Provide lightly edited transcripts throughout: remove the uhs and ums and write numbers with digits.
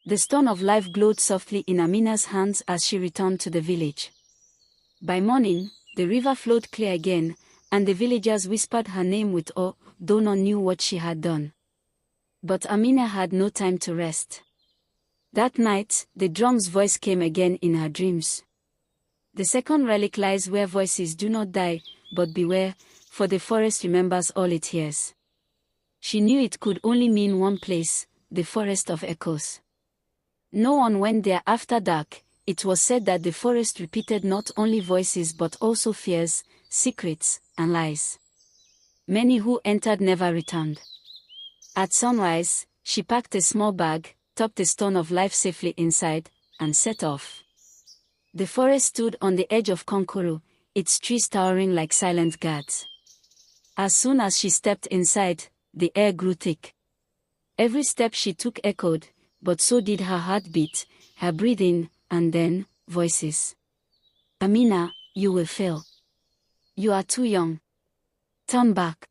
The stone of life glowed softly in Amina's hands as she returned to the village. By morning, the river flowed clear again, and the villagers whispered her name with awe, though none knew what she had done. But Amina had no time to rest. That night, the drum's voice came again in her dreams. The second relic lies where voices do not die, but beware, for the forest remembers all it hears. She knew it could only mean one place, the Forest of Echoes. No one went there after dark. It was said that the forest repeated not only voices but also fears, secrets, and lies. Many who entered never returned. At sunrise, she packed a small bag, tucked the stone of life safely inside, and set off. The forest stood on the edge of Konkoro, its trees towering like silent guards. As soon as she stepped inside, the air grew thick. Every step she took echoed, but so did her heartbeat, her breathing, and then, voices. Amina, you will fail. You are too young. Turn back.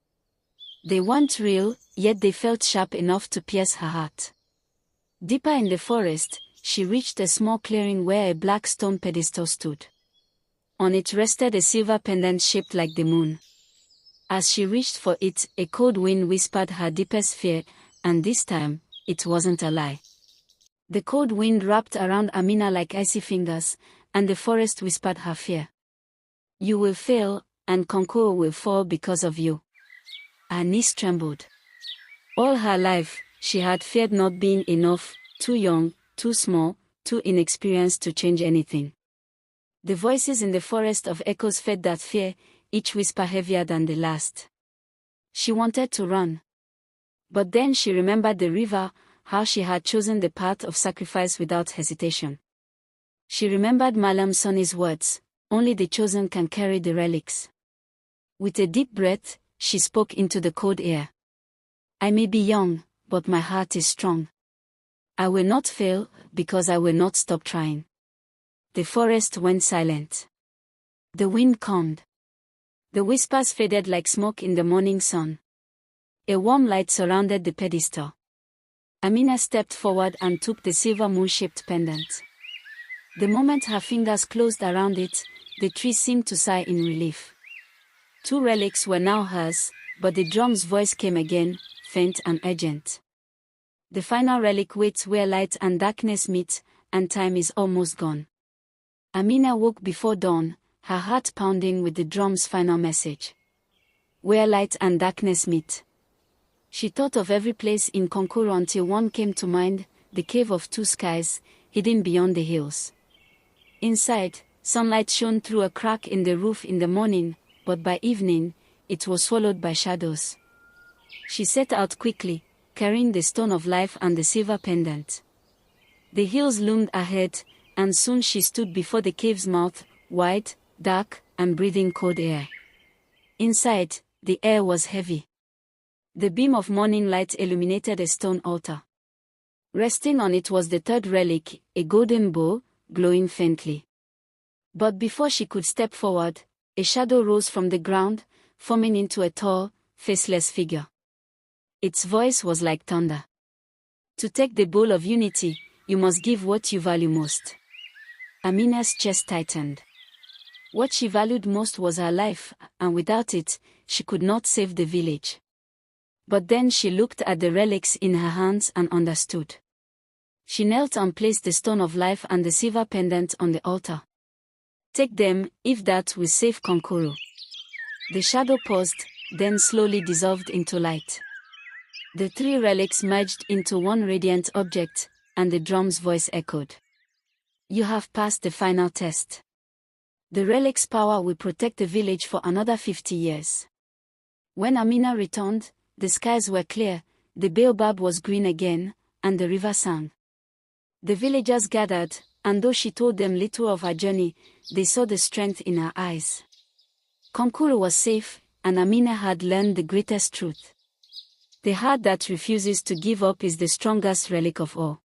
They weren't real, yet they felt sharp enough to pierce her heart. Deeper in the forest, she reached a small clearing where a black stone pedestal stood. On it rested a silver pendant shaped like the moon. As she reached for it, a cold wind whispered her deepest fear, and this time, it wasn't a lie. The cold wind wrapped around Amina like icy fingers, and the forest whispered her fear. You will fail, and Konkoro will fall because of you. Her knees trembled. All her life, she had feared not being enough, too young, too small, too inexperienced to change anything. The voices in the Forest of Echoes fed that fear, each whisper heavier than the last. She wanted to run. But then she remembered the river, how she had chosen the path of sacrifice without hesitation. She remembered Malam Soni's words, only the chosen can carry the relics. With a deep breath, she spoke into the cold air. I may be young, but my heart is strong. I will not fail, because I will not stop trying. The forest went silent. The wind calmed. The whispers faded like smoke in the morning sun. A warm light surrounded the pedestal. Amina stepped forward and took the silver moon-shaped pendant. The moment her fingers closed around it, the tree seemed to sigh in relief. 2 relics were now hers, but the drum's voice came again, faint and urgent. The final relic waits where light and darkness meet, and time is almost gone. Amina woke before dawn, her heart pounding with the drum's final message. Where light and darkness meet. She thought of every place in Konkoro until one came to mind, the Cave of 2 Skies, hidden beyond the hills. Inside, sunlight shone through a crack in the roof in the morning, but by evening, it was swallowed by shadows. She set out quickly, carrying the stone of life and the silver pendant. The hills loomed ahead, and soon she stood before the cave's mouth, wide, dark, and breathing cold air. Inside, the air was heavy. The beam of morning light illuminated a stone altar. Resting on it was the 3rd relic, a golden bow, glowing faintly. But before she could step forward, a shadow rose from the ground, forming into a tall, faceless figure. Its voice was like thunder. To take the bowl of unity, you must give what you value most. Amina's chest tightened. What she valued most was her life, and without it, she could not save the village. But then she looked at the relics in her hands and understood. She knelt and placed the stone of life and the silver pendant on the altar. Take them, if that will save Konkoro. The shadow paused, then slowly dissolved into light. The 3 relics merged into one radiant object, and the drum's voice echoed. You have passed the final test. The relic's power will protect the village for another 50 years. When Amina returned, the skies were clear, the baobab was green again, and the river sang. The villagers gathered, and though she told them little of her journey, they saw the strength in her eyes. Konkoro was safe, and Amina had learned the greatest truth. The heart that refuses to give up is the strongest relic of all.